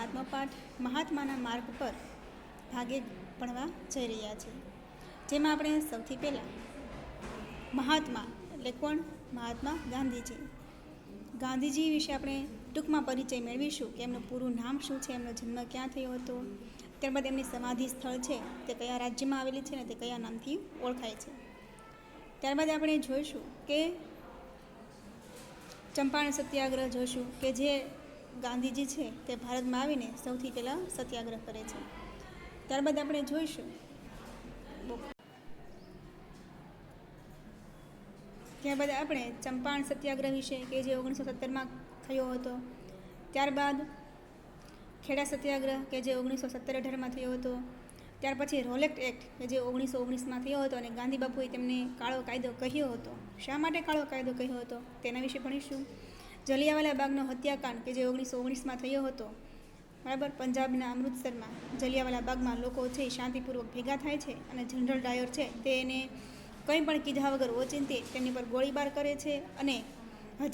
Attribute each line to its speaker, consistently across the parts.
Speaker 1: સાતમો પાઠ મહાત્માના માર્ગ પર ભાગે ભણવા જઈ રહ્યા છીએ, જેમાં આપણે સૌથી પહેલાં મહાત્મા એટલે કોણ? મહાત્મા ગાંધીજી. ગાંધીજી વિશે આપણે ટૂંકમાં પરિચય મેળવીશું કે એમનું પૂરું નામ શું છે, એમનો જન્મ ક્યાં થયો હતો, ત્યારબાદ એમની સમાધિ સ્થળ છે તે કયા રાજ્યમાં આવેલી છે ને તે કયા નામથી ઓળખાય છે. ત્યારબાદ આપણે જોઈશું કે ચંપારણ સત્યાગ્રહ જોઈશું કે જે ગાંધીજી છે તે ભારતમાં આવીને સૌથી પહેલાં સત્યાગ્રહ કરે છે. ત્યારબાદ આપણે જોઈશું ત્યારબાદ આપણે ચંપારણ સત્યાગ્રહ વિશે કે જે 1917માં થયો હતો. ત્યારબાદ ખેડા સત્યાગ્રહ કે જે 1917-18માં થયો હતો. ત્યાર પછી રોલેક્ટ એક્ટ કે જે 1919માં થયો હતો અને ગાંધી બાપુએ તેમને કાળો કાયદો કહ્યો હતો. શા માટે કાળો કાયદો કહ્યો હતો તેના વિશે ભણીશું. જલિયાવાલા બાગનો હત્યાકાંડ કે જે 1919માં થયો હતો, બરાબર. પંજાબના અમૃતસરમાં જલિયાવાલા બાગમાં લોકો છે શાંતિપૂર્વક ભેગા થાય છે અને જનરલ ડાયર છે તે એને કંઈ પણ કીધા વગર ઓચિંતી તેમની પર ગોળીબાર કરે છે અને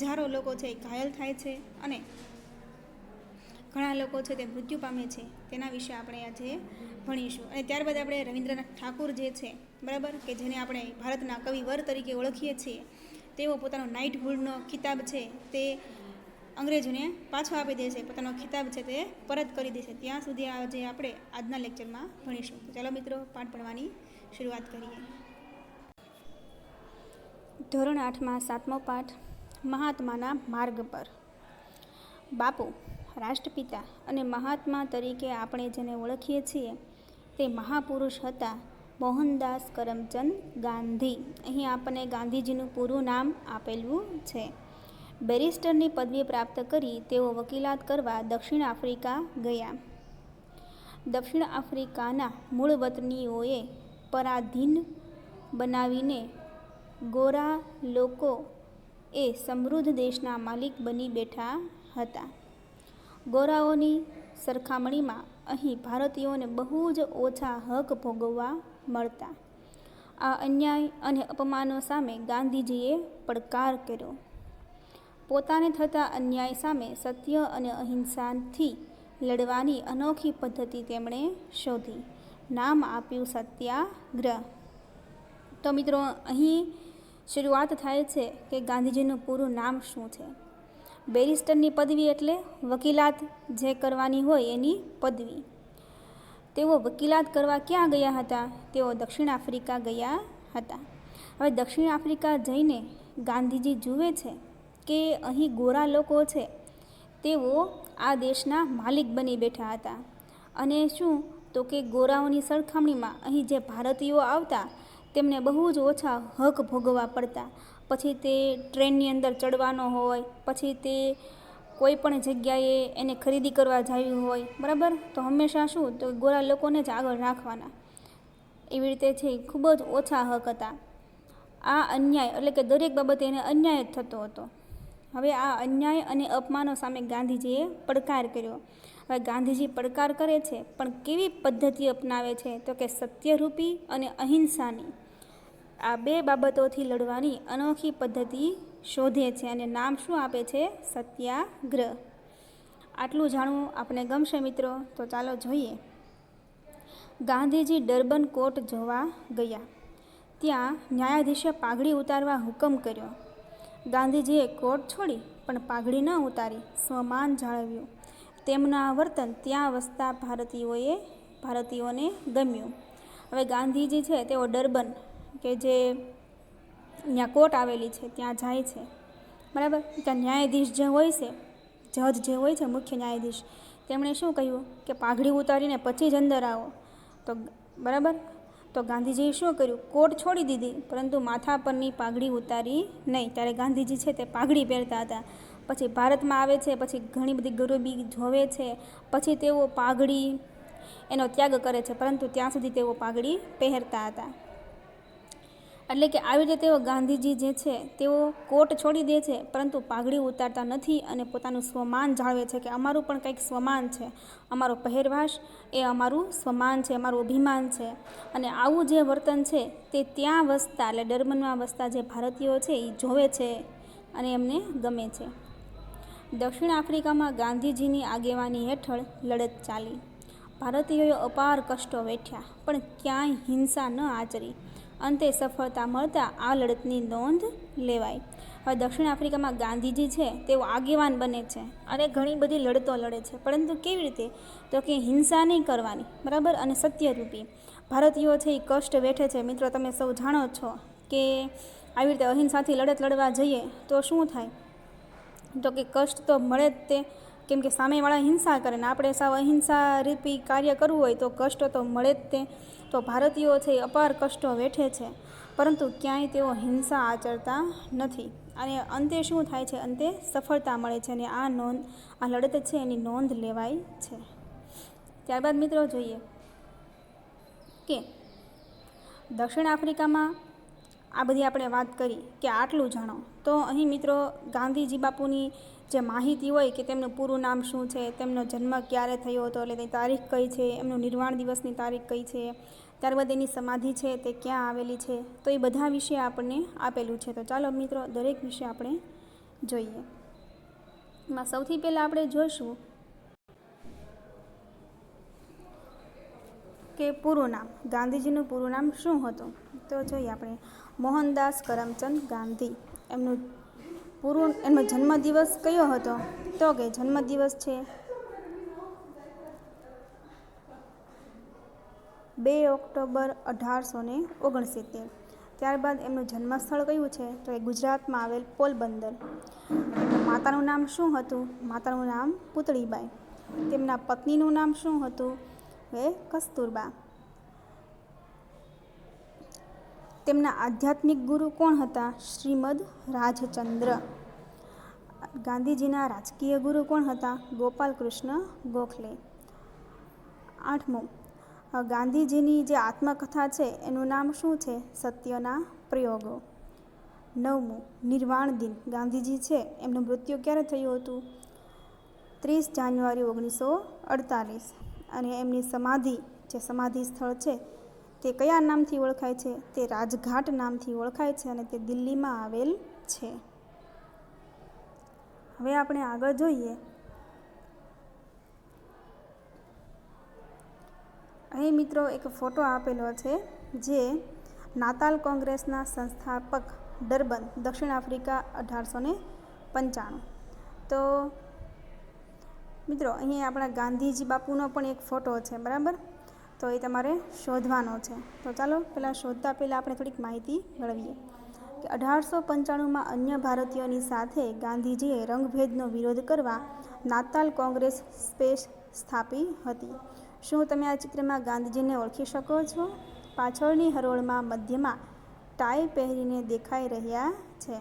Speaker 1: હજારો લોકો છે ઘાયલ થાય છે અને ઘણા લોકો છે તે મૃત્યુ પામે છે. તેના વિશે આપણે આજે ભણીશું. અને ત્યારબાદ આપણે રવિન્દ્રનાથ ઠાકુર જે છે, બરાબર, કે જેને આપણે ભારતના કવિવર તરીકે ઓળખીએ છીએ, તેઓ પોતાનો નાઇટહુડનો ખિતાબ છે તે અંગ્રેજોને પાછો આપી દે છે, પોતાનો ખિતાબ છે તે પરત કરી દે છે. ત્યાં સુધી આજે આપણે આજના લેક્ચરમાં ભણીશું. તો ચાલો મિત્રો, પાઠ ભણવાની શરૂઆત કરીએ. ધોરણ 8માં 7મો પાઠ મહાત્માના માર્ગ પર. બાપુ, રાષ્ટ્રપિતા અને મહાત્મા તરીકે આપણે જેને ઓળખીએ છીએ તે મહાપુરુષ હતા મોહનદાસ કરમચંદ ગાંધી. અહીં આપણને ગાંધીજીનું પૂરું નામ આપેલું છે. બેરિસ્ટરની પદવી પ્રાપ્ત કરી તેઓ વકીલાત કરવા દક્ષિણ આફ્રિકા ગયા. દક્ષિણ આફ્રિકાના મૂળ વતનીઓએ પરાધીન બનાવીને ગોરા લોકો એ સમૃદ્ધ દેશના માલિક બની બેઠા હતા. ગોરાઓની સરખામણીમાં અહીં ભારતીયોને બહુ જ ઓછા હક ભોગવવા મળતા. આ અન્યાય અને અપમાનો સામે ગાંધીજીએ પડકાર કર્યો. પોતાને થતા અન્યાય સામે સત્ય અને અહિંસાથી લડવાની અનોખી પદ્ધતિ તેમણે શોધી. નામ આપ્યું સત્યાગ્રહ. તો મિત્રો, અહીં શરૂઆત થાય છે કે ગાંધીજીનું પૂરું નામ શું છે. બેરિસ્ટરની પદવી એટલે વકીલાત જે કરવાની હોય એની પદવી. તેઓ વકીલાત કરવા ક્યાં ગયા હતા? તેઓ દક્ષિણ આફ્રિકા ગયા હતા. હવે દક્ષિણ આફ્રિકા જઈને ગાંધીજી જુએ છે કે અહીં ગોરા લોકો છે તેઓ આ દેશના માલિક બની બેઠા હતા. અને શું તો કે ગોરાઓની સરખામણીમાં અહીં જે ભારતીયો આવતા તેમને બહુ જ ઓછા હક ભોગવવા પડતા. પછી તે ટ્રેનની અંદર ચડવાનો હોય, પછી તે કોઈ પણ જગ્યાએ એને ખરીદી કરવા જવી હોય, બરાબર, તો હંમેશા શું તો ગોરા લોકોને જ આગળ રાખવાના. એવી રીતે છે ખૂબ જ ઓછા હક હતા. આ અન્યાય એટલે કે દરેક બાબતે એને અન્યાય જ થતો હતો. હવે આ અન્યાય અને અપમાનો સામે ગાંધીજીએ પડકાર કર્યો. હવે ગાંધીજી પડકાર કરે છે પણ કેવી પદ્ધતિ અપનાવે છે તો કે સત્યરૂપી અને અહિંસાની આ બે બાબતોથી લડવાની અનોખી પદ્ધતિ શોધે છે અને નામ શું આપે છે? સત્યાગ્રહ. આટલું જાણવું આપણે ગમશે મિત્રો. તો ચાલો જોઈએ. ગાંધીજી ડર્બન કોર્ટ જોવા ગયા. ત્યાં ન્યાયાધીશે પાઘડી ઉતારવા હુકમ કર્યો. ગાંધીજીએ કોર્ટ છોડી પણ પાઘડી ન ઉતારી, સ્વમાન જાળવ્યું. તેમનું આ વર્તન ત્યાં વસતા ભારતીયોને ગમ્યું. હવે ગાંધીજી છે તેઓ ડર્બન કે જે ત્યાં કોર્ટ આવેલી છે ત્યાં જાય છે, બરાબર. ત્યાં ન્યાયાધીશ જે હોય છે, જજ જે હોય છે, મુખ્ય ન્યાયાધીશ, તેમણે શું કહ્યું કે પાઘડી ઉતારીને પછી જ અંદર આવો. તો બરાબર, તો ગાંધીજીએ શું કર્યું? કોર્ટ છોડી દીધી પરંતુ માથા પરની પાઘડી ઉતારી નહીં. ત્યારે ગાંધીજી છે તે પાઘડી પહેરતા હતા. પછી ભારતમાં આવે છે, પછી ઘણી બધી ગરીબી જોવે છે, પછી તેઓ પાઘડી એનો ત્યાગ કરે છે, પરંતુ ત્યાં સુધી તેઓ પાઘડી પહેરતા હતા. એટલે કે આવી રીતે તેઓ ગાંધીજી જે છે તેઓ કોટ છોડી દે છે પરંતુ પાઘડી ઉતારતા નથી અને પોતાનું સ્વમાન જાળવે છે કે અમારું પણ કંઈક સ્વમાન છે, અમારો પહેરવાશ એ અમારું સ્વમાન છે, અમારું અભિમાન છે. અને આવું જે વર્તન છે તે ત્યાં વસતા એટલે ડર્બનમાં વસતા જે ભારતીયો છે એ જોવે છે અને એમને ગમે છે. દક્ષિણ આફ્રિકામાં ગાંધીજીની આગેવાની હેઠળ લડત ચાલી. ભારતીયોએ અપાર કષ્ટો વેઠ્યા, પણ ક્યાંય હિંસા ન આચરી. અંતે સફળતા મળતા આ લડતની નોંધ લેવાય. હવે દક્ષિણ આફ્રિકામાં ગાંધીજી છે તેઓ આગેવાન બને છે અને ઘણી બધી લડતો લડે છે, પરંતુ કેવી રીતે? તો કે હિંસા નહીં કરવાની, બરાબર, અને સત્યરૂપી. ભારતીયો છે એ કષ્ટ વેઠે છે. મિત્રો, તમે સૌ જાણો છો કે આવી રીતે અહિંસાથી લડત લડવા જઈએ તો શું થાય? તો કે કષ્ટ તો મળે જ તે, કેમ કે સામેવાળા હિંસા કરે ને આપણે સાવ અહિંસા રૂપી કાર્ય કરવું હોય તો કષ્ટ તો મળે જ તે. તો ભારતીયો છે એ અપાર કષ્ટો વેઠે છે, પરંતુ ક્યાંય તેઓ હિંસા આચરતા નથી. અને અંતે શું થાય છે? અંતે સફળતા મળે છે અને આ લડત છે એની નોંધ લેવાય છે. ત્યારબાદ મિત્રો જોઈએ કે દક્ષિણ આફ્રિકામાં આ બધી આપણે વાત કરી કે આટલું જાણો. તો અહીં મિત્રો ગાંધીજી બાપુની જે માહિતી હોય કે તેમનું પૂરું નામ શું છે, તેમનો જન્મ ક્યારે થયો હતો, એટલે તેની તારીખ કઈ છે, એમનું નિર્વાણ દિવસની તારીખ કઈ છે, ત્યારબાદ એની સમાધિ છે તે ક્યાં આવેલી છે, તો એ બધા વિશે આપણને આપેલું છે. તો ચાલો મિત્રો દરેક વિશે આપણે જોઈએ. એમાં સૌથી પહેલાં આપણે જોઈશું કે પૂરું નામ, ગાંધીજીનું પૂરું નામ શું હતું. તો જોઈએ આપણે, મોહનદાસ કરમચંદ ગાંધી. એમનો જન્મદિવસ કયો હતો? તો કે જન્મદિવસ છે 2 ઓક્ટોબર 1869. ત્યારબાદ એમનું જન્મસ્થળ કયું છે? તો એ ગુજરાતમાં આવેલ પોરબંદર. માતાનું નામ શું હતું? માતાનું નામ પુતળીબાઈ. તેમના પત્નીનું નામ શું હતું? એ કસ્તુરબા. તેમના આધ્યાત્મિક ગુરુ કોણ હતા? શ્રીમદ રાજચંદ્ર. ગાંધીજીના રાજકીય ગુરુ કોણ હતા? ગોપાલ કૃષ્ણ ગોખલે. 8મું, ગાંધીજીની જે આત્મકથા છે એનું નામ શું છે? સત્યના પ્રયોગો. 9મું, નિર્વાણ દિન. ગાંધીજી છે એમનું મૃત્યુ ક્યારે થયું હતું? 30 જાન્યુઆરી 1948. અને એમની સમાધિ સ્થળ છે તે કયા નામથી ઓળખાય છે? તે રાજઘાટ નામથી ઓળખાય છે અને તે દિલ્હીમાં આવેલ છે. હવે આપણે આગળ જોઈએ. અહીં મિત્રો એક ફોટો આપેલો છે જે નાતાલ કોંગ્રેસના સંસ્થાપક, ડર્બન, દક્ષિણ આફ્રિકા 1895. તો મિત્રો અહીં આપણા ગાંધીજી બાપુનો પણ એક ફોટો છે, બરાબર, તો એ તમારે શોધવાનો છે. તો ચાલો શોધતા પહેલાં આપણે થોડીક માહિતી મેળવીએ કે 1895માં અન્ય ભારતીયોની સાથે ગાંધીજીએ રંગભેદનો વિરોધ કરવા નાતાલ કોંગ્રેસ સ્થાપી હતી. શું તમે આ ચિત્રમાં ગાંધીજીને ઓળખી શકો છો? પાછળની હરોળમાં મધ્યમાં ટાઈ પહેરીને દેખાઈ રહ્યા છે.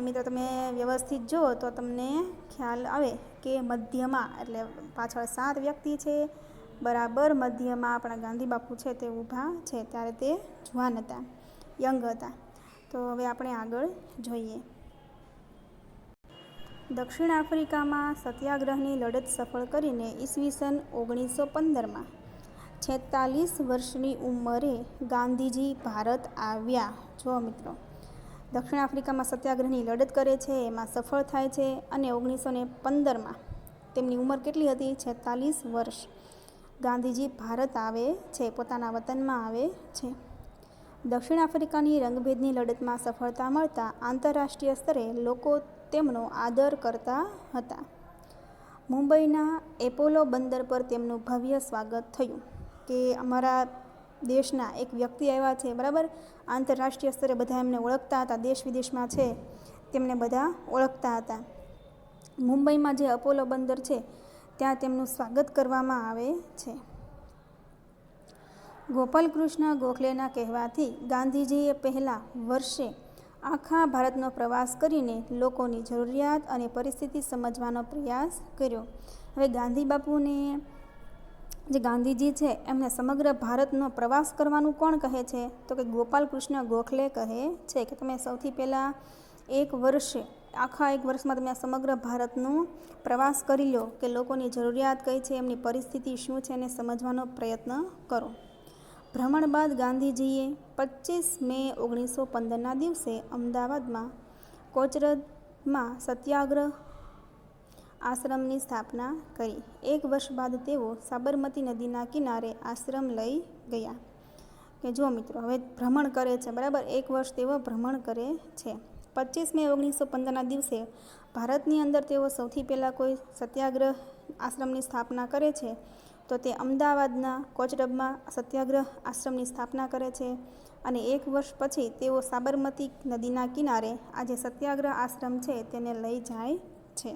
Speaker 1: મિત્રો તમે વ્યવસ્થિત જુઓ તો તમને ખ્યાલ આવે કે મધ્યમાં એટલે પાછળ 7 વ્યક્તિ છે, બરાબર મધ્યમાં આપણા ગાંધી બાપુ છે તે ઊભા છે. ત્યારે તે જુવાન હતા, યંગ હતા. તો હવે આપણે આગળ જોઈએ. દક્ષિણ આફ્રિકામાં સત્યાગ્રહની લડત સફળ કરીને ઈસવીસન 1915માં 46 વર્ષની ઉંમરે ગાંધીજી ભારત આવ્યા. જો મિત્રો, દક્ષિણ આફ્રિકામાં સત્યાગ્રહની લડત કરે છે, એમાં સફળ થાય છે અને 1915માં તેમની ઉંમર કેટલી હતી? 46 વર્ષ. ગાંધીજી ભારત આવે છે, પોતાના વતનમાં આવે છે. દક્ષિણ આફ્રિકાની રંગભેદની લડતમાં સફળતા મળતા આંતરરાષ્ટ્રીય સ્તરે લોકો તેમનો આદર કરતા હતા. મુંબઈના એપોલો બંદર પર તેમનું ભવ્ય સ્વાગત થયું કે અમારા દેશના એક વ્યક્તિ આવ્યા છે, બરાબર. આંતરરાષ્ટ્રીય સ્તરે બધા એમને ઓળખતા હતા, દેશ વિદેશમાં છે તેમને બધા ઓળખતા હતા. મુંબઈમાં જે અપોલો બંદર છે ત્યાં તેમનું સ્વાગત કરવામાં આવે છે. ગોપાલ કૃષ્ણ ગોખલેના કહેવાથી ગાંધીજીએ પહેલા વર્ષે આખા ભારતનો પ્રવાસ કરીને લોકોની જરૂરિયાત અને પરિસ્થિતિ સમજવાનો પ્રયાસ કર્યો. હવે ગાંધી બાપુને જે ગાંધીજી છે એમને સમગ્ર ભારતનો પ્રવાસ કરવાનું કોણ કહે છે? તો કે ગોપાલ કૃષ્ણ ગોખલે કહે છે કે તમે સૌથી પહેલાં આખા એક વર્ષમાં તમે આ સમગ્ર ભારતનો પ્રવાસ કરી લો કે લોકોની જરૂરિયાત કઈ છે, એમની પરિસ્થિતિ શું છે એને સમજવાનો પ્રયત્ન કરો. ભ્રમણ બાદ ગાંધીજીએ 25 મે 1915ના દિવસે અમદાવાદમાં કોચરબમાં સત્યાગ્રહ આશ્રમની સ્થાપના કરી. 1 વર્ષ બાદ તેઓ સાબરમતી નદીના કિનારે આશ્રમ લઈ ગયા. કે જો મિત્રો હવે ભ્રમણ કરે છે, બરાબર. 1 વર્ષ તેઓ ભ્રમણ કરે છે. 25 મે 1915ના દિવસે ભારતની અંદર તેઓ સૌથી પહેલાં કોઈ સત્યાગ્રહ આશ્રમની સ્થાપના કરે છે, તો તે અમદાવાદના કોચરબમાં સત્યાગ્રહ આશ્રમની સ્થાપના કરે છે. અને 1 વર્ષ પછી તેઓ સાબરમતી નદીના કિનારે આ જે સત્યાગ્રહ આશ્રમ છે તેને લઈ જાય છે.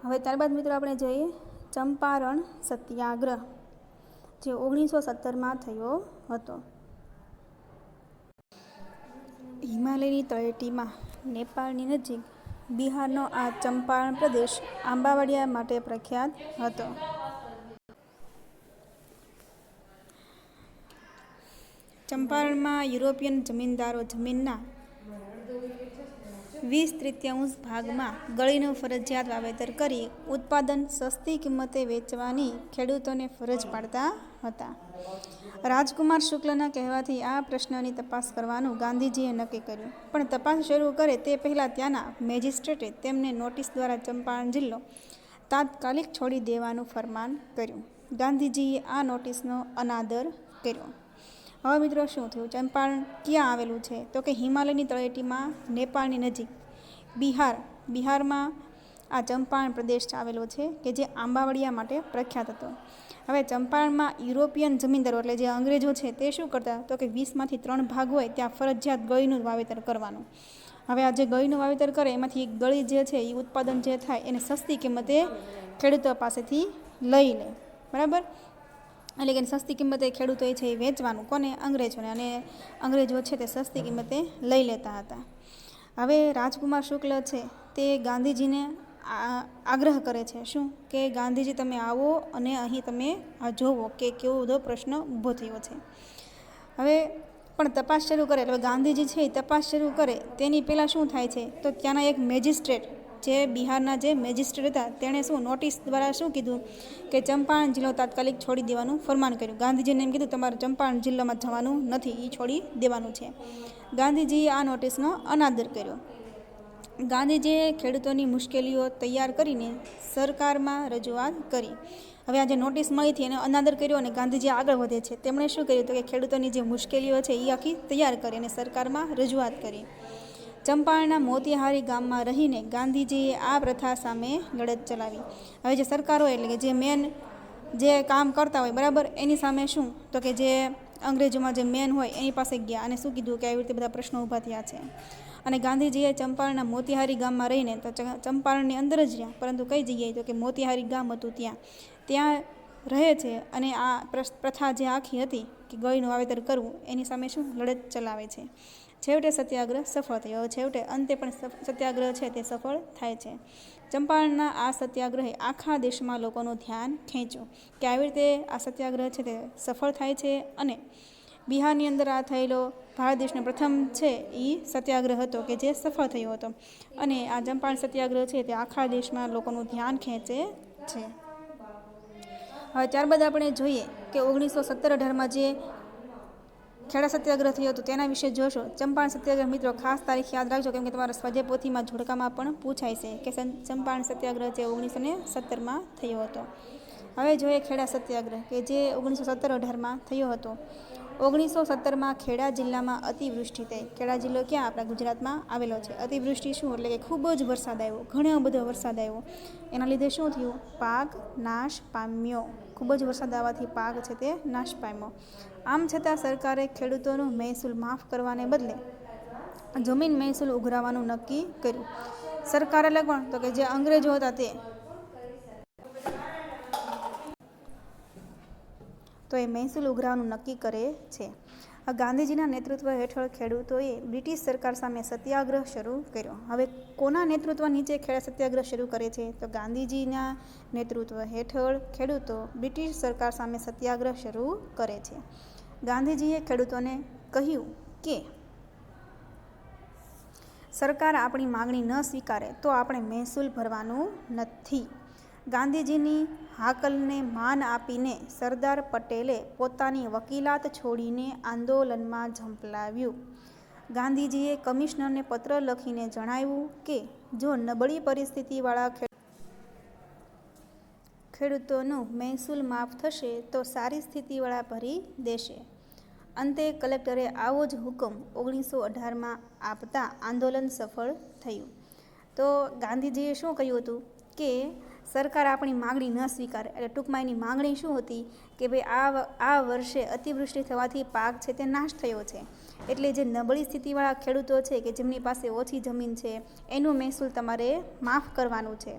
Speaker 1: હવે ત્યારબાદ મિત્રો આપણે જોઈએ ચંપારણ સત્યાગ્રહ, જે 1917માં થયો હતો. હિમાલયની તળેટીમાં નેપાળની નજીક બિહારનો આ ચંપારણ પ્રદેશ આંબાવડિયા માટે પ્રખ્યાત હતો. ચંપારણમાં યુરોપિયન જમીનદારો જમીનના 20/3 ભાગમાં ગળીનું ફરજિયાત વાવેતર કરી ઉત્પાદન સસ્તી કિંમતે વેચવાની ખેડૂતોને ફરજ પાડતા હતા. રાજકુમાર શુક્લના કહેવાથી આ પ્રશ્નની તપાસ કરવાનું ગાંધીજીએ નક્કી કર્યું. પણ તપાસ શરૂ કરે તે પહેલાં ત્યાંના મેજિસ્ટ્રેટે તેમને નોટિસ દ્વારા ચંપારણ જિલ્લો તાત્કાલિક છોડી દેવાનું ફરમાન કર્યું. ગાંધીજીએ આ નોટિસનો અનાદર કર્યો. હવે મિત્રો શું થયું? ચંપારણ ક્યાં આવેલું છે? તો કે હિમાલયની તળેટીમાં નેપાળની નજીક બિહારમાં આ ચંપારણ પ્રદેશ આવેલો છે કે જે આંબાવડિયા માટે પ્રખ્યાત હતો. હવે ચંપારણમાં યુરોપિયન જમીનદારો એટલે જે અંગ્રેજો છે તે શું કરતા? તો કે 20માંથી 3 ભાગ હોય ત્યાં ફરજિયાત ગળીનું વાવેતર કરવાનું. હવે આ જે ગળીનું વાવેતર કરે એમાંથી ગળી જે છે એ ઉત્પાદન જે થાય એને સસ્તી કિંમતે ખેડૂતો પાસેથી લઈ લે, બરાબર. એટલે કે સસ્તી કિંમતે ખેડૂતોએ છે એ વેચવાનું. કોને? અંગ્રેજોને. અને અંગ્રેજો છે તે સસ્તી કિંમતે લઈ લેતા હતા. હવે રાજકુમાર શુક્લ છે તે ગાંધીજીને આગ્રહ કરે છે. શું? કે ગાંધીજી તમે આવો અને અહીં તમે આ જોવો કે કેવો બધો પ્રશ્ન ઊભો થયો છે. હવે પણ તપાસ શરૂ કરે એટલે ગાંધીજી છે એ તપાસ શરૂ કરે તેની પહેલાં શું થાય છે? તો ત્યાંના એક મેજિસ્ટ્રેટ, જે બિહારના જે મેજિસ્ટ્રેટ હતા તેણે શું નોટિસ દ્વારા શું કીધું કે ચંપારણ જિલ્લો તાત્કાલિક છોડી દેવાનું ફરમાન કર્યું. ગાંધીજીને એમ કીધું તમારે ચંપારણ જિલ્લામાં જવાનું નથી, એ છોડી દેવાનું છે. ગાંધીજીએ આ નોટિસનો અનાદર કર્યો. ગાંધીજીએ ખેડૂતોની મુશ્કેલીઓ તૈયાર કરીને સરકારમાં રજૂઆત કરી. હવે આ જે નોટિસ મળી હતી એને અનાદર કર્યો અને ગાંધીજી આગળ વધે છે. તેમણે શું કર્યું? તો કે ખેડૂતોની જે મુશ્કેલીઓ છે એ આખી તૈયાર કરી અને સરકારમાં રજૂઆત કરી. ચંપારણના મોતિહારી ગામમાં રહીને ગાંધીજીએ આ પ્રથા સામે લડત ચલાવી. હવે જે સરકાર હોય એટલે કે જે મેન જે કામ કરતા હોય, બરાબર, એની સામે શું? તો કે જે અંગ્રેજોમાં જે મેન હોય એની પાસે ગયા અને શું કીધું કે આવી રીતે બધા પ્રશ્નો ઊભા થયા છે. અને ગાંધીજીએ ચંપારણના મોતિહારી ગામમાં રહીને તો ચંપારણની અંદર જ રહ્યા, પરંતુ કઈ જગ્યાએ? તો કે મોતિહારી ગામ હતું ત્યાં રહે છે અને આ પ્રથા જે આખી હતી કે ગળીનું વાવેતર કરવું એની સામે શું લડત ચલાવે છે. છેવટે સત્યાગ્રહ સફળ થયો. છેવટે અંતે પણ સત્યાગ્રહ છે તે સફળ થાય છે. ચંપારણના આ સત્યાગ્રહે આખા દેશમાં લોકોનું ધ્યાન ખેંચ્યું કે આવી રીતે આ સત્યાગ્રહ છે તે સફળ થાય છે. અને બિહારની અંદર આ થયેલો ભારત દેશનો પ્રથમ છે એ સત્યાગ્રહ હતો કે જે સફળ થયો હતો. અને આ ચંપારણ સત્યાગ્રહ છે તે આખા દેશમાં લોકોનું ધ્યાન ખેંચે છે. હવે ત્યારબાદ આપણે જોઈએ કે 1917-18માં જે ખેડા સત્યાગ્રહ થયો હતો તેના વિશે જોશો. ચંપારણ સત્યાગ્રહ મિત્રો ખાસ તારીખ યાદ રાખજો, કેમ કે તમારા સ્વાધ્યાય પોથીમાં જોડકામાં પણ પૂછાય છે કે ચંપારણ સત્યાગ્રહ જે 1917માં થયો હતો. હવે જોઈએ ખેડા સત્યાગ્રહ કે જે 1917-18માં થયો હતો. 1917માં ખેડા જિલ્લામાં અતિવૃષ્ટિ થઈ. ખેડા જિલ્લો ક્યાં? આપણા ગુજરાતમાં આવેલો છે. અતિવૃષ્ટિ શું? એટલે કે ખૂબ જ વરસાદ આવ્યો, ઘણો બધો વરસાદ આવ્યો. એના લીધે શું થયું? પાક નાશ પામ્યો. ખૂબ જ વરસાદ આવવાથી પાક છે તે નાશ પામ્યો. આમ છતાં સરકારે ખેડૂતોનું મહેસૂલ માફ કરવાને બદલે જમીન મહેસૂલ ઉઘરાવવાનું નક્કી કર્યું. સરકાર એટલે કોણ? તો કે જે અંગ્રેજો હતા તે. તો એ મહેસૂલ ઉઘરાવવાનું નક્કી કરે છે. ગાંધીજીના નેતૃત્વ હેઠળ ખેડૂતોએ બ્રિટિશ સરકાર સામે સત્યાગ્રહ શરૂ કર્યો. હવે કોના નેતૃત્વ નીચે ખેડા સત્યાગ્રહ શરૂ કરે છે? તો ગાંધીજીના નેતૃત્વ હેઠળ ખેડૂતો બ્રિટિશ સરકાર સામે સત્યાગ્રહ શરૂ કરે છે. ગાંધીજીએ ખેડૂતોને કહ્યું કે સરકાર આપણી માગણી ન સ્વીકારે તો આપણે મહેસૂલ ભરવાનું નથી. ગાંધીજીની હાકલને માન આપીને સરદાર પટેલે પોતાની વકીલાત છોડીને આંદોલનમાં ઝંપલાવ્યું. ગાંધીજીએ કમિશનરને પત્ર લખીને જણાવ્યું કે જો નબળી પરિસ્થિતિવાળા ખેડૂતોનું મહેસૂલ માફ થશે તો સારી સ્થિતિવાળા ભરી દેશે. અંતે કલેક્ટરે આવો જ હુકમ 1918માં આપતા આંદોલન સફળ થયું. તો ગાંધીજીએ શું કહ્યું હતું કે સરકાર આપણી માગણી ન સ્વીકારે. એટલે ટૂંકમાં એની માગણી શું હતી કે ભાઈ આ વર્ષે અતિવૃષ્ટિ થવાથી પાક છે તે નાશ થયો છે, એટલે જે નબળી સ્થિતિવાળા ખેડૂતો છે કે જેમની પાસે ઓછી જમીન છે એનું મહેસૂલ તમારે માફ કરવાનું છે.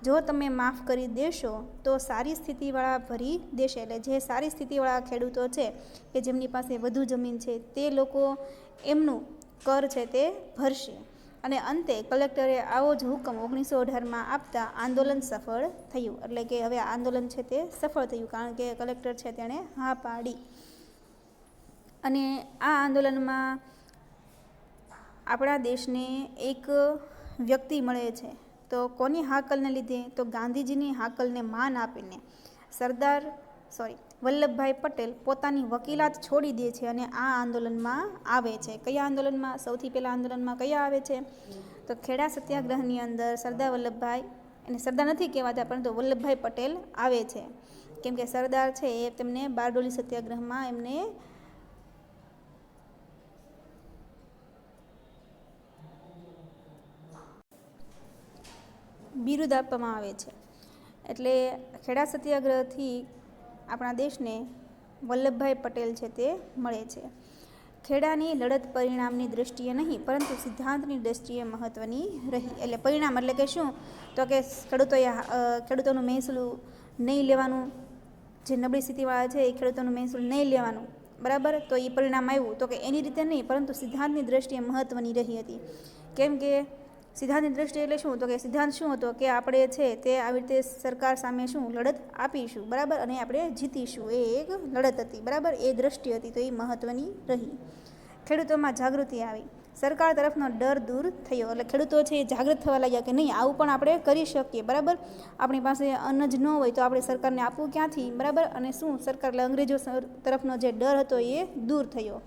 Speaker 1: જો તમે માફ કરી દેશો તો સારી સ્થિતિવાળા ભરી દેશે. એટલે જે સારી સ્થિતિવાળા ખેડૂતો છે કે જેમની પાસે વધુ જમીન છે તે લોકો એમનું કર છે તે ભરશે. અને અંતે કલેક્ટરે આવો જ હુકમ 1918માં આપતા આંદોલન સફળ થયું. એટલે કે હવે આંદોલન છે તે સફળ થયું, કારણ કે કલેક્ટર છે તેણે હા પાડી. અને આ આંદોલનમાં આપણા દેશને એક વ્યક્તિ મળે છે. તો કોની હાકલને લીધે? તો ગાંધીજીની હાકલને માન આપીને વલ્લભભાઈ પટેલ પોતાની વકીલાત છોડી દે છે અને આ આંદોલનમાં આવે છે. કયા આંદોલનમાં? સૌથી પહેલાં આંદોલનમાં કયા આવે છે? તો ખેડા સત્યાગ્રહની અંદર સરદાર વલ્લભભાઈ, એને સરદાર નથી કહેવાતા પરંતુ વલ્લભભાઈ પટેલ આવે છે. કેમ કે સરદાર છે એ તેમને બારડોલી સત્યાગ્રહમાં એમને બિરુદ આપવામાં આવે છે. એટલે ખેડા સત્યાગ્રહથી આપણા દેશને વલ્લભભાઈ પટેલ છે તે મળે છે. ખેડાની લડત પરિણામની દૃષ્ટિએ નહીં પરંતુ સિદ્ધાંતની દૃષ્ટિએ મહત્ત્વની રહી. એટલે પરિણામ એટલે કે શું? તો કે ખેડૂતોનું મહેસૂલ નહીં લેવાનું, જે નબળી સ્થિતિવાળા છે એ ખેડૂતોનું મહેસૂલ નહીં લેવાનું, બરાબર. તો એ પરિણામ આવ્યું. તો કે એની રીતે નહીં પરંતુ સિદ્ધાંતની દૃષ્ટિએ મહત્ત્વની રહી હતી. કેમ કે સિદ્ધાંતની દૃષ્ટિએ એટલે શું? તો કે સિદ્ધાંત શું હતો કે આપણે છે તે આવી રીતે સરકાર સામે શું લડત આપીશું, બરાબર, અને આપણે જીતીશું. એ એક લડત હતી, બરાબર, એ દૃષ્ટિ હતી. તો એ મહત્ત્વની રહી. ખેડૂતોમાં જાગૃતિ આવી, સરકાર તરફનો ડર દૂર થયો. એટલે ખેડૂતો છે એ જાગૃત થવા લાગ્યા કે નહીં, આવું પણ આપણે કરી શકીએ, બરાબર. આપણી પાસે અન્ન જ ન હોય તો આપણે સરકારને આપવું ક્યાંથી, બરાબર. અને શું સરકાર એટલે અંગ્રેજો તરફનો જે ડર હતો એ દૂર થયો.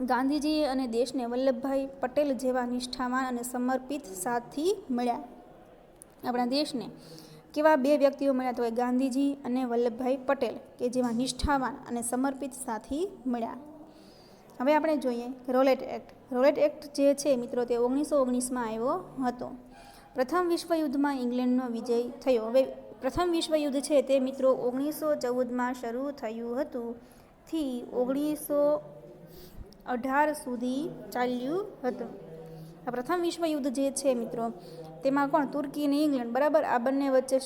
Speaker 1: ગાંધીજી અને દેશને વલ્લભભાઈ પટેલ જેવા નિષ્ઠાવાન અને સમર્પિત સાથી મળ્યા. આપણા દેશને કેવા બે વ્યક્તિઓ મળ્યા? તો ગાંધીજી અને વલ્લભભાઈ પટેલ, કે જેવા નિષ્ઠાવાન અને સમર્પિત સાથી મળ્યા. હવે આપણે જોઈએ રોલેટ એક્ટ. રોલેટ એક્ટ જે છે મિત્રો તે 1919માં આવ્યો હતો. પ્રથમ વિશ્વયુદ્ધમાં ઇંગ્લેન્ડનો વિજય થયો. હવે પ્રથમ વિશ્વયુદ્ધ છે તે મિત્રો 1914માં શરૂ થયું હતું થી 1918 સુધી ચાલ્યું હતું. આ પ્રથમ વિશ્વયુદ્ધ જે છે મિત્રો તેમાં કોણ? તુર્કી અને ઇંગ્લેન્ડ, બરાબર, આ બંને વચ્ચે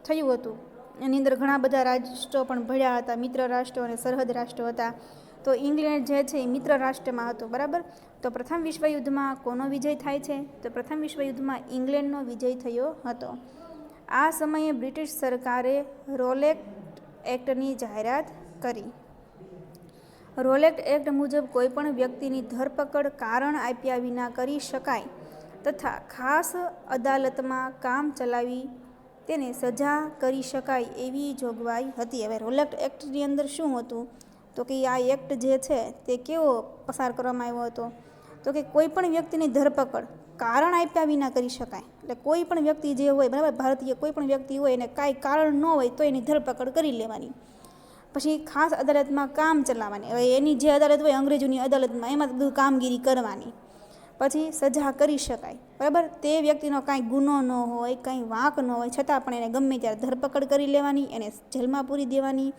Speaker 1: થયું હતું. એની અંદર ઘણા બધા રાષ્ટ્રો પણ ભળ્યા હતા, મિત્ર રાષ્ટ્રો અને સરહદ રાષ્ટ્રો હતા. તો ઇંગ્લેન્ડ જે છે એ મિત્ર રાષ્ટ્રમાં હતું, બરાબર. તો પ્રથમ વિશ્વયુદ્ધમાં કોનો વિજય થાય છે? તો પ્રથમ વિશ્વયુદ્ધમાં ઇંગ્લેન્ડનો વિજય થયો હતો. આ સમયે બ્રિટિશ સરકારે રોલેટ એક્ટની જાહેરાત કરી. રોલેટ એક્ટ મુજબ કોઈપણ વ્યક્તિની ધરપકડ કારણ આપ્યા વિના કરી શકાય તથા ખાસ અદાલતમાં કામ ચલાવી તેને સજા કરી શકાય એવી જોગવાઈ હતી. હવે રોલેટ એક્ટની અંદર શું હતું? તો કે આ એક્ટ જે છે તે કેવો પસાર કરવામાં આવ્યો હતો? તો કે કોઈ પણ વ્યક્તિની ધરપકડ કારણ આપ્યા વિના કરી શકાય. એટલે કોઈ પણ વ્યક્તિ જે હોય, બરાબર, ભારતીય કોઈ પણ વ્યક્તિ હોય એને કાંઈ કારણ ન હોય તો એની ધરપકડ કરી લેવાની. પછી ખાસ અદાલતમાં કામ ચલાવવાની. હવે એની જે અદાલત હોય અંગ્રેજોની અદાલતમાં, એમાં બધું કામગીરી કરવાની. પછી સજા કરી શકાય, બરાબર. તે વ્યક્તિનો કાંઈ ગુનો ન હોય, કાંઈ વાંક ન હોય, છતાં પણ એને ગમે ત્યારે ધરપકડ કરી લેવાની, એને જેલમાં પૂરી દેવાની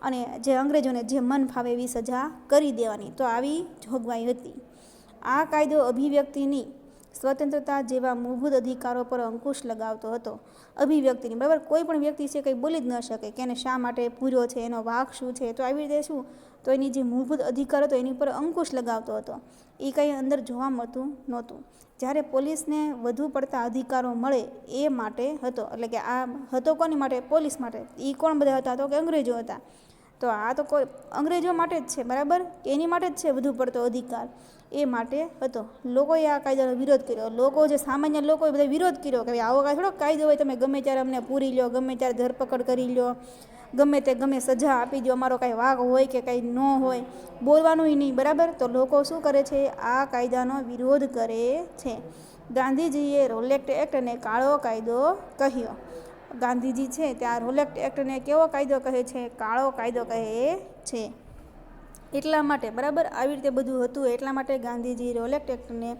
Speaker 1: અને જે અંગ્રેજોને જે મન ફાવે એવી સજા કરી દેવાની. તો આવી જોગવાઈ હતી. આ કાયદો અભિવ્યક્તિની સ્વતંત્રતા જેવા મૂળભૂત અધિકારો પર અંકુશ લગાવતો હતો. અભિવ્યક્તિની, બરાબર, કોઈ પણ વ્યક્તિ છે કંઈ બોલી જ ન શકે કે એને શા માટે પૂર્યો છે, એનો વાંક શું છે. તો આવી રીતે શું? તો એની જે મૂળભૂત અધિકાર હતો એની ઉપર અંકુશ લગાવતો હતો. એ કંઈ અંદર જોવા મળતું નહોતું. જ્યારે પોલીસને વધુ પડતા અધિકારો મળે એ માટે હતો. એટલે કે આ હતો કોની માટે? પોલીસ માટે. એ કોણ બધા હતા? તો કે અંગ્રેજો હતા. તો આ તો કોઈ અંગ્રેજો માટે જ છે, બરાબર, એની માટે જ છે વધુ પડતો અધિકાર, એ માટે હતો. લોકોએ આ કાયદાનો વિરોધ કર્યો. લોકો જે સામાન્ય લોકોએ બધા વિરોધ કર્યો કે આવો કાંઈ થોડો કાયદો હોય, તમે ગમે ત્યારે અમને પૂરી લો, ગમે ત્યારે ધરપકડ કરી લો, ગમે તે ગમે સજા આપી દો, અમારો કાંઈ વાંક હોય કે કાંઈ ન હોય, બોલવાનું નહીં, બરાબર. તો લોકો શું કરે છે? આ કાયદાનો વિરોધ કરે છે. ગાંધીજીએ રોલેટ એક્ટને કાળો કાયદો કહ્યો. ગાંધીજી છે તે આ રોલેટ એક્ટને કેવો કાયદો કહે છે? કાળો કાયદો કહે છે. એટલા માટે બરાબર આવી રીતે બધું હતું, એટલા માટે ગાંધીજી રોલેટ એક્ટને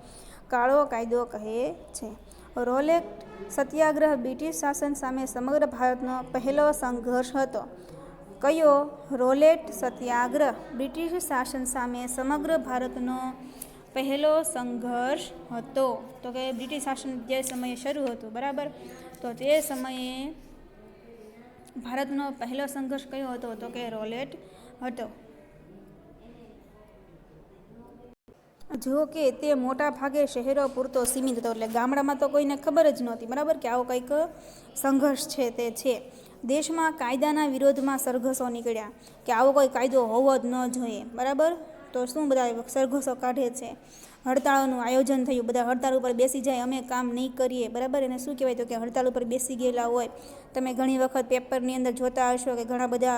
Speaker 1: કાળો કાયદો કહે છે. રોલેટ સત્યાગ્રહ બ્રિટિશ શાસન સામે સમગ્ર ભારતનો પહેલો સંઘર્ષ હતો. કયો? રોલેટ સત્યાગ્રહ બ્રિટિશ શાસન સામે સમગ્ર ભારતનો પહેલો સંઘર્ષ હતો. તો કે બ્રિટિશ શાસન જે સમયે શરૂ હતું બરાબર, તો તે સમયે ભારતનો પહેલો સંઘર્ષ કયો હતો? તો કે રોલેટ હતો. જો કે તે મોટા ભાગે શહેરો પૂરતો સીમિત હતો, એટલે ગામડામાં તો કોઈને ખબર જ નહોતી બરાબર કે આવો કંઈક સંઘર્ષ છે તે છે. દેશમાં કાયદાના વિરોધમાં સરઘસો નીકળ્યા કે આવો કોઈ કાયદો હોવો જ ન જોઈએ બરાબર. તો શું બધા સરઘસો કાઢે છે, હડતાળોનું આયોજન થયું, બધા હડતાળ ઉપર બેસી જાય, અમે કામ નહીં કરીએ બરાબર. એને શું કહેવાય? તો કે હડતાળ ઉપર બેસી ગયેલા હોય. તમે ઘણી વખત પેપરની અંદર જોતા હશો કે ઘણા બધા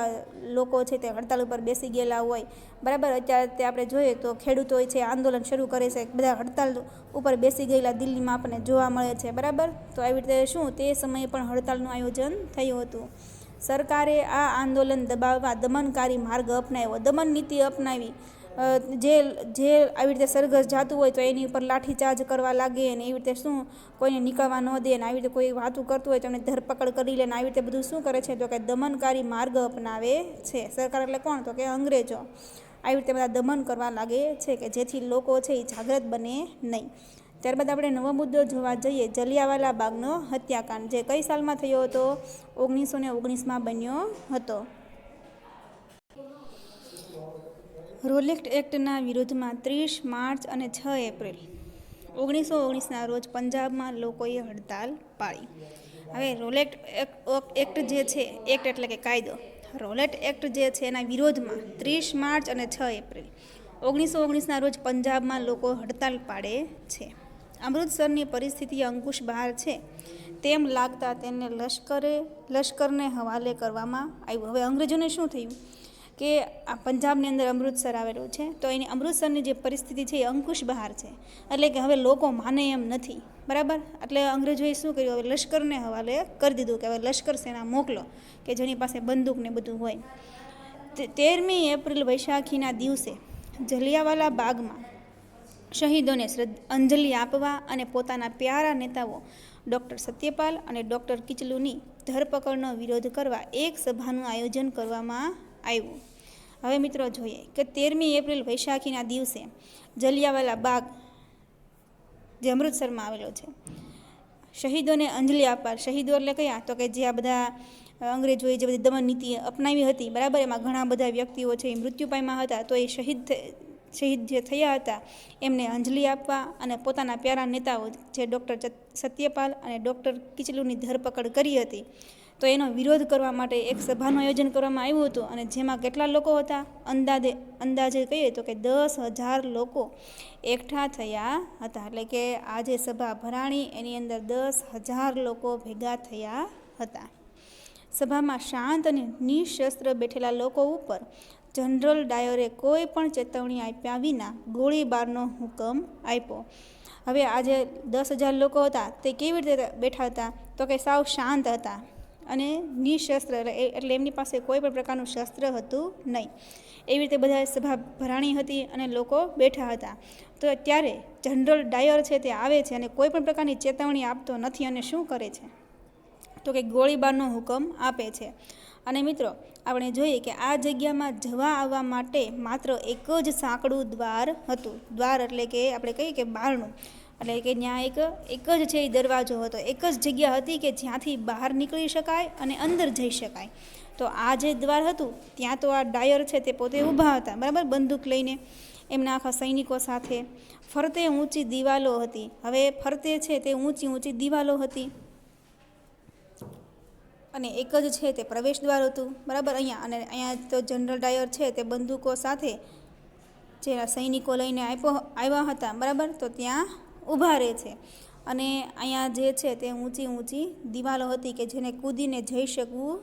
Speaker 1: લોકો છે તે હડતાળ ઉપર બેસી ગયેલા હોય બરાબર. અત્યારે તે આપણે જોઈએ તો ખેડૂતો છે આંદોલન શરૂ કરે છે, બધા હડતાળ ઉપર બેસી ગયેલા દિલ્હીમાં આપણને જોવા મળે છે બરાબર. તો આવી રીતે શું તે સમયે પણ હડતાળનું આયોજન થયું હતું. સરકારે આ આંદોલન દબાવવા દમનકારી માર્ગ અપનાવ્યો, દમન નીતિ અપનાવી. જે આવી રીતે સરઘસ જાતું હોય તો એની ઉપર લાઠીચાર્જ કરવા લાગે ને એવી રીતે શું કોઈને નીકળવા ન દે ને આવી રીતે કોઈ વાતું કરતું હોય તો એને ધરપકડ કરી લે ને આવી રીતે બધું શું કરે છે? તો કે દમનકારી માર્ગ અપનાવે છે. સરકાર એટલે કોણ? તો કે અંગ્રેજો. આવી રીતે બધા દમન કરવા લાગે છે કે જેથી લોકો છે એ જાગૃત બને નહીં. ત્યારબાદ આપણે નવો મુદ્દો જોવા જઈએ, જલિયાવાલા બાગનો હત્યાકાંડ, જે કઈ સાલમાં થયો હતો? 1919માં બન્યો હતો. રોલેટ એક્ટના વિરોધમાં 30 માર્ચ અને 6 એપ્રિલ 1919ના રોજ પંજાબમાં લોકોએ હડતાલ પાડી. હવે રોલેટ એક્ટ જે છે, એક્ટ એટલે કે કાયદો, રોલેટ એક્ટ જે છે એના વિરોધમાં 30 માર્ચ અને 6 એપ્રિલ 1919ના રોજ પંજાબમાં લોકો હડતાલ પાડે છે. અમૃતસરની પરિસ્થિતિ અંકુશ બહાર છે તેમ લાગતા તેને લશ્કરને હવાલે કરવામાં આવ્યું. હવે અંગ્રેજોને શું થયું કે આ પંજાબની અંદર અમૃતસર આવેલું છે, તો એની અમૃતસરની જે પરિસ્થિતિ છે એ અંકુશ બહાર છે, એટલે કે હવે લોકો માને એમ નથી બરાબર. એટલે અંગ્રેજોએ શું કર્યું? હવે લશ્કરને હવાલે કરી દીધું કે હવે લશ્કર સેના મોકલો કે જેની પાસે બંદૂક ને બધું હોય. 13મી એપ્રિલ વૈશાખીના દિવસે જલિયાવાલા બાગમાં શહીદોને અંજલિ આપવા અને પોતાના પ્યારા નેતાઓ ડૉક્ટર સત્યપાલ અને ડૉક્ટર કિચલુની ધરપકડનો વિરોધ કરવા એક સભાનું આયોજન કરવામાં આવ્યું. હવે મિત્રો જોઈએ કે 13મી એપ્રિલ વૈશાખીના દિવસે જલિયાવાલા બાગ જે અમૃતસરમાં આવેલો છે, શહીદોને અંજલિ આપવા. શહીદો એટલે કયા? તો કે જે આ બધા અંગ્રેજોએ જે બધી દમન નીતિ અપનાવી હતી બરાબર, એમાં ઘણા બધા વ્યક્તિઓ છે એ મૃત્યુ પામ્યા હતા, તો એ શહીદ જે થયા હતા એમને અંજલિ આપવા અને પોતાના પ્યારા નેતાઓ જે ડૉક્ટર સત્યપાલ અને ડૉક્ટર કિચલુની ધરપકડ કરી હતી તો એનો વિરોધ કરવા માટે એક સભાનું આયોજન કરવામાં આવ્યું હતું. અને જેમાં કેટલા લોકો હતા? અંદાજે કહીએ તો કે 10,000 લોકો એકઠા થયા હતા. એટલે કે આ જે સભા ભરાણી એની અંદર 10,000 લોકો ભેગા થયા હતા. સભામાં શાંત અને નિશસ્ત્ર બેઠેલા લોકો ઉપર જનરલ ડાયરે કોઈ પણ ચેતવણી આપ્યા વિના ગોળીબારનો હુકમ આપ્યો. હવે આ જે 10,000 લોકો હતા તે કેવી રીતે બેઠા હતા? તો કે સાવ શાંત હતા અને નિશસ્ત્ર, એટલે એમની પાસે કોઈ પણ પ્રકારનું શસ્ત્ર હતું નહીં. એવી રીતે બધા સભા ભરાણી હતી અને લોકો બેઠા હતા. તો ત્યારે જનરલ ડાયર છે તે આવે છે અને કોઈ પણ પ્રકારની ચેતવણી આપતો નથી અને શું કરે છે? તો કે ગોળીબારનો હુકમ આપે છે. અને મિત્રો આપણે જોઈએ કે આ જગ્યામાં જવા આવવા માટે માત્ર એક જ સાંકડું દ્વાર હતું. દ્વાર એટલે કે આપણે કહીએ કે બારણું, એટલે કે ત્યાં એક જ છે એ દરવાજો હતો, એક જ જગ્યા હતી કે જ્યાંથી બહાર નીકળી શકાય અને અંદર જઈ શકાય. તો આ જે દ્વાર હતું ત્યાં તો આ ડાયર છે તે પોતે ઊભા હતા બરાબર, બંદૂક લઈને એમના આખા સૈનિકો સાથે. ફરતે ઊંચી દિવાલો હતી. હવે ફરતે છે તે ઊંચી દિવાલો હતી અને એક જ છે તે પ્રવેશ દ્વાર હતું બરાબર. અહીંયા તો જનરલ ડાયર છે તે બંદૂકો સાથે જે સૈનિકો લઈને આવ્યા હતા બરાબર, તો ત્યાં ઊભા રહે છે. અને અહીંયા જે છે તે ઊંચી દિવાલો હતી કે જેને કૂદીને જઈ શકવું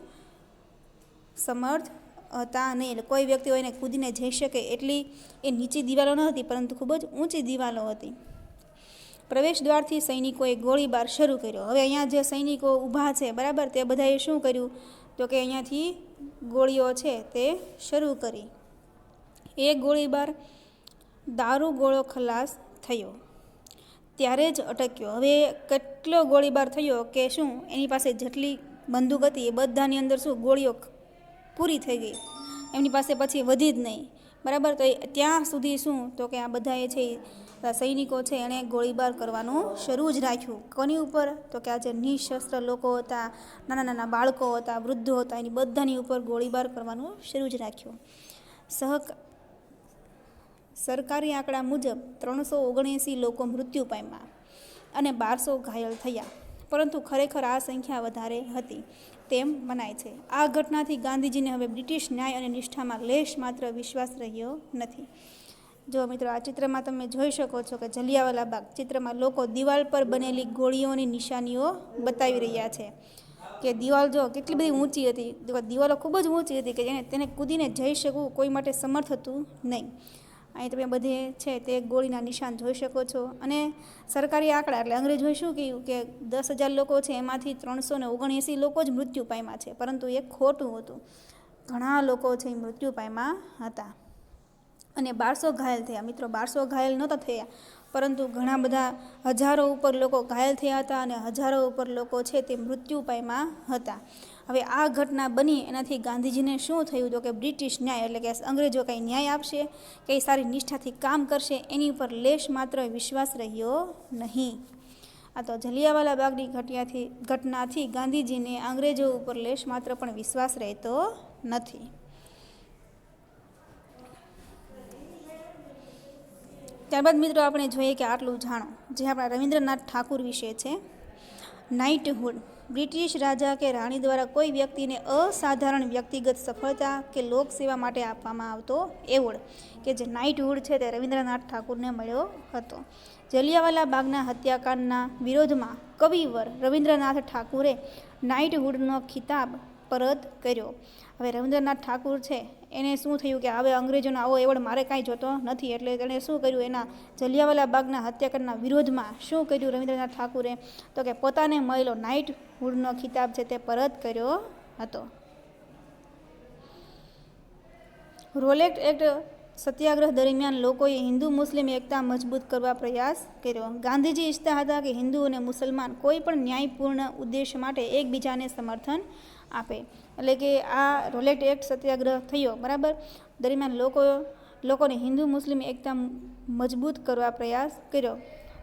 Speaker 1: સમર્થ હતા નહીં, એટલે કોઈ વ્યક્તિઓ એને કૂદીને જઈ શકે એટલી એ નીચી દિવાલો ન હતી, પરંતુ ખૂબ જ ઊંચી દિવાલો હતી. પ્રવેશ દ્વારથી સૈનિકોએ ગોળીબાર શરૂ કર્યો. હવે અહીંયા જે સૈનિકો ઊભા છે બરાબર, તે બધાએ શું કર્યું તો કે અહીંયાથી ગોળીઓ છે તે શરૂ કરી. એક ગોળીબાર દારૂગોળો ખલાસ થયો ત્યારે જ અટક્યો. હવે કેટલો ગોળીબાર થયો કે શું એની પાસે જેટલી બંદૂક હતી એ બધાની અંદર શું ગોળીઓ પૂરી થઈ ગઈ, એમની પાસે પછી વધી જ નહીં બરાબર. તો ત્યાં સુધી શું તો કે આ બધાએ છે સૈનિકો છે એણે ગોળીબાર કરવાનું શરૂ જ રાખ્યું. કોની ઉપર તો કે આ જે નિશસ્ત્ર લોકો હતા, નાના નાના બાળકો હતા, વૃદ્ધો હતા, એની બધાની ઉપર ગોળીબાર કરવાનું શરૂ જ રાખ્યું. સરકારી આંકડા મુજબ 379 લોકો મૃત્યુ પામ્યા અને 1200 ઘાયલ થયા, પરંતુ ખરેખર આ સંખ્યા વધારે હતી તેમ મનાય છે. આ ઘટનાથી ગાંધીજીને હવે બ્રિટિશ ન્યાય અને નિષ્ઠામાં લેશ માત્ર વિશ્વાસ રહ્યો નથી. જો મિત્રો, આ ચિત્રમાં તમે જોઈ શકો છો કે જલિયાવાલા બાગ ચિત્રમાં લોકો દિવાલ પર બનેલી ગોળીઓની નિશાનીઓ બતાવી રહ્યા છે કે દિવાલ જો કેટલી બધી ઊંચી હતી. દિવાલો ખૂબ જ ઊંચી હતી કે તેને કૂદીને જઈ શકવું કોઈ માટે સમર્થ હતું નહીં. અહીં તમે બધે છે તે ગોળીના નિશાન જોઈ શકો છો. અને સરકારી આંકડા એટલે અંગ્રેજોએ શું કહ્યું કે 10,000 લોકો છે એમાંથી 379 લોકો જ મૃત્યુ પામ્યા છે, પરંતુ એ ખોટું હતું. ઘણા લોકો છે એ મૃત્યુ પામ્યા હતા અને 1200 ઘાયલ થયા. મિત્રો, 1200 ઘાયલ નહોતા થયા, પરંતુ ઘણા બધા હજારો ઉપર લોકો ઘાયલ થયા હતા અને હજારો ઉપર લોકો છે તે મૃત્યુ પામ્યા હતા. હવે આ ઘટના બની એનાથી ગાંધીજીને શું થયું તો કે બ્રિટિશ ન્યાય એટલે કે અંગ્રેજો કંઈ ન્યાય આપશે, કંઈ સારી નિષ્ઠાથી કામ કરશે, એની ઉપર લેશ માત્ર વિશ્વાસ રહ્યો નહીં. આ તો જલિયાવાલા બાગની ઘટનાથી ગાંધીજીને અંગ્રેજો ઉપર લેશ માત્ર પણ વિશ્વાસ રહેતો નથી. ત્યારબાદ મિત્રો આપણે જોઈએ કે આટલું જાણો જે આપણા રવિન્દ્રનાથ ઠાકુર વિશે છે. નાઇટહુડ બ્રિટિશ રાજા કે રાણી દ્વારા કોઈ વ્યક્તિને અસાધારણ વ્યક્તિગત સફળતા કે લોકસેવા માટે આપવામાં આવતો એવોર્ડ કે જે નાઇટહુડ છે તે રવિન્દ્રનાથ ઠાકુરને મળ્યો હતો. જલિયાવાલા બાગના હત્યાકાંડના વિરોધમાં કવિવર રવિન્દ્રનાથ ઠાકુરે નાઇટહુડનો ખિતાબ પરત કર્યો. હવે રવિન્દ્રનાથ ઠાકુર છે એને શું થયું કે હવે અંગ્રેજોનો આવો એવોર્ડ મારે કાંઈ જોતો નથી, એટલે તેણે શું કર્યું, એના જલિયાવાલા બાગના હત્યાકાંડના વિરોધમાં શું કર્યું રવિન્દ્રનાથ ઠાકુરે તો કે પોતાને મળેલો નાઇટહુડનો ખિતાબ છે તે પરત કર્યો હતો. રોલેટ એક્ટ સત્યાગ્રહ દરમિયાન લોકોએ હિન્દુ મુસ્લિમ એકતા મજબૂત કરવા પ્રયાસ કર્યો. ગાંધીજી ઈચ્છતા હતા કે હિન્દુ અને મુસલમાન કોઈ પણ ન્યાયપૂર્ણ ઉદ્દેશ માટે એકબીજાને સમર્થન આપે. એટલે કે આ રોલેટ એક્ટ સત્યાગ્રહ થયો બરાબર દરમિયાન લોકોને હિન્દુ મુસ્લિમ એકતા મજબૂત કરવા પ્રયાસ કર્યો.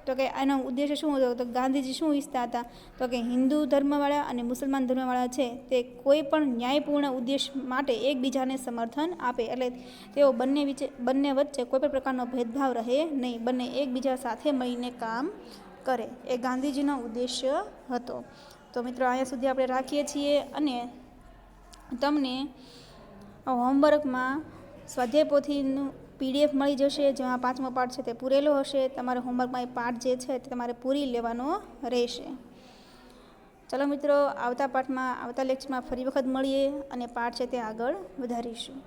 Speaker 1: તો કે આનો ઉદ્દેશ્ય શું હતો તો ગાંધીજી શું ઈચ્છતા હતા તો કે હિન્દુ ધર્મવાળા અને મુસલમાન ધર્મવાળા છે તે કોઈ પણ ન્યાયપૂર્ણ ઉદ્દેશ માટે એકબીજાને સમર્થન આપે, એટલે તેઓ બંને વચ્ચે કોઈ પણ પ્રકારનો ભેદભાવ રહે નહીં, બંને એકબીજા સાથે મળીને કામ કરે, એ ગાંધીજીનો ઉદ્દેશ્ય હતો. તો મિત્રો અહીંયા સુધી આપણે રાખીએ છીએ અને તમને હોમવર્કમાં સ્વાધ્યાય પોથીનું PDF મળી જશે, જેમાં 5મો પાઠ છે તે પૂરેલો હશે. તમારે હોમવર્કમાં એ પાઠ જે છે તે તમારે પૂરી લેવાનો રહેશે. ચલો મિત્રો, આવતા લેક્ચરમાં ફરી વખત મળીએ અને પાઠ છે તે આગળ વધારીશું.